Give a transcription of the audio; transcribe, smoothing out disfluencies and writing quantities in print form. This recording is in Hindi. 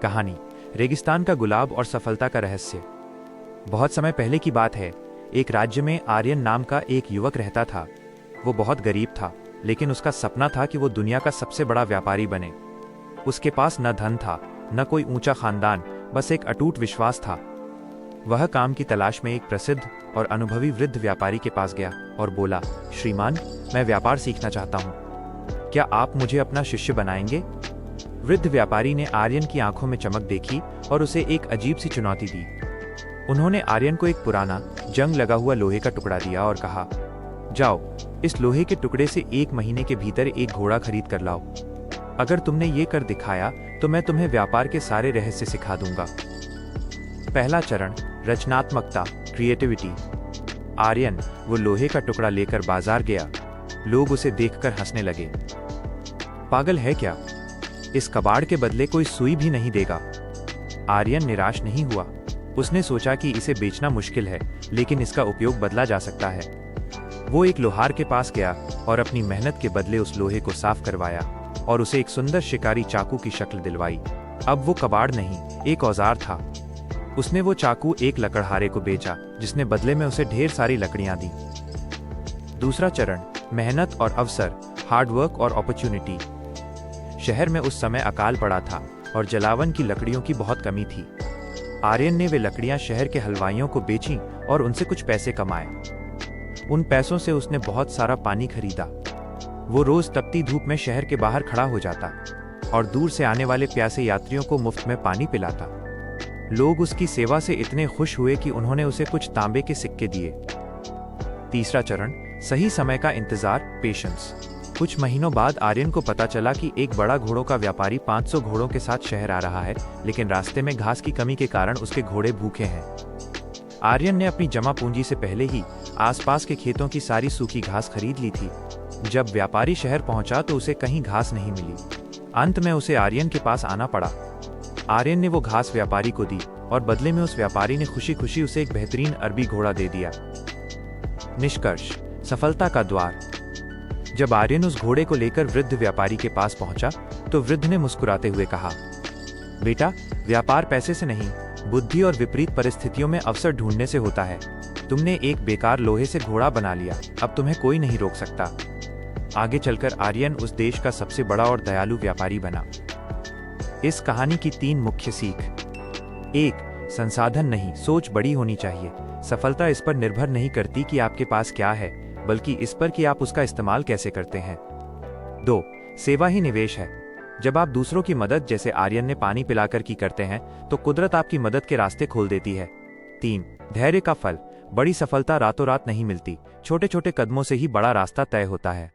कहानी रेगिस्तान का गुलाब और सफलता का रहस्य। बहुत समय पहले की बात है। एक राज्य में आर्यन नाम का एक युवक रहता था। वो बहुत गरीब था, लेकिन उसका सपना था कि वो दुनिया का सबसे बड़ा व्यापारी बने। उसके पास न धन था, न कोई ऊंचा खानदान, बस एक अटूट विश्वास था। वह काम की तलाश में एक प्रसिद्ध और अनुभवी वृद्ध व्यापारी के पास गया और बोला, श्रीमान, मैं व्यापार सीखना चाहता हूँ। क्या आप मुझे अपना शिष्य बनाएंगे? वृद्ध व्यापारी ने आर्यन की आंखों में चमक देखी और उसे एक अजीब सी चुनौती दी। उन्होंने आर्यन को एक पुराना, जंग लगा हुआ लोहे का टुकड़ा दिया और कहा, जाओ, इस लोहे के टुकड़े से 1 महीने के भीतर एक घोड़ा खरीद कर लाओ। अगर तुमने ये कर दिखाया तो मैं तुम्हें व्यापार के सारे रहस्य सिखा दूंगा। पहला चरण, रचनात्मकता, क्रिएटिविटी। आर्यन वो लोहे का टुकड़ा लेकर बाजार गया। लोग उसे देखकर हंसने लगे। पागल है क्या? इस कबाड़ के बदले कोई सुई भी नहीं देगा। आर्यन निराश नहीं हुआ। उसने सोचा कि इसे बेचना मुश्किल है, लेकिन इसका उपयोग बदला जा सकता है। वो एक लोहार के पास गया और अपनी मेहनत के बदले उस लोहे को साफ करवाया और उसे एक सुंदर शिकारी चाकू की शक्ल दिलवाई। अब वो कबाड़ नहीं, एक औजार था। उसने वो चाकू एक लकड़हारे को बेचा, जिसने बदले में उसे ढेर सारी लकड़ियां दी। दूसरा चरण, मेहनत और अवसर, हार्डवर्क और अपॉर्चुनिटी। शहर में उस समय अकाल पड़ा था और जलावन की लकड़ियों की बहुत कमी थी। आर्यन ने वे लकड़ियां शहर के हलवाइयों को बेचीं और उनसे कुछ पैसे कमाए। उन पैसों से उसने बहुत सारा पानी खरीदा। वो रोज तपती धूप में शहर के बाहर खड़ा हो जाता और दूर से आने वाले प्यासे यात्रियों को मुफ्त में पानी पिलाता। लोग उसकी सेवा से इतने खुश हुए कि उन्होंने उसे कुछ तांबे के सिक्के दिए। तीसरा चरण, सही समय का इंतजार, पेशेंस। कुछ महीनों बाद आर्यन को पता चला कि एक बड़ा घोड़ों का व्यापारी 500 घोड़ों के साथ शहर आ रहा है, लेकिन रास्ते में घास की कमी के कारण उसके घोड़े भूखे हैं। आर्यन ने अपनी जमा पूंजी से पहले ही आसपास के खेतों की सारी सूखी घास खरीद ली थी। जब व्यापारी शहर पहुंचा तो उसे कहीं घास नहीं मिली। अंत में उसे आर्यन के पास आना पड़ा। आर्यन ने वो घास व्यापारी को दी और बदले में उस व्यापारी ने खुशी खुशी उसे एक बेहतरीन अरबी घोड़ा दे दिया। निष्कर्ष, सफलता का द्वार। जब आर्यन उस घोड़े को लेकर वृद्ध व्यापारी के पास पहुंचा तो वृद्ध ने मुस्कुराते हुए कहा, बेटा, व्यापार पैसे से नहीं, बुद्धि और विपरीत परिस्थितियों में अवसर ढूंढने से होता है। तुमने एक बेकार लोहे से घोड़ा बना लिया, अब तुम्हें कोई नहीं रोक सकता। आगे चलकर आर्यन उस देश का सबसे बड़ा और दयालु व्यापारी बना। इस कहानी की 3 मुख्य सीख। 1. संसाधन नहीं, सोच बड़ी होनी चाहिए। सफलता इस पर निर्भर नहीं करती कि आपके पास क्या है, बल्कि इस पर कि आप उसका इस्तेमाल कैसे करते हैं। 2. सेवा ही निवेश है। जब आप दूसरों की मदद, जैसे आर्यन ने पानी पिलाकर की, करते हैं तो कुदरत आपकी मदद के रास्ते खोल देती है। 3. धैर्य का फल। बड़ी सफलता रातों रात नहीं मिलती, छोटे छोटे कदमों से ही बड़ा रास्ता तय होता है।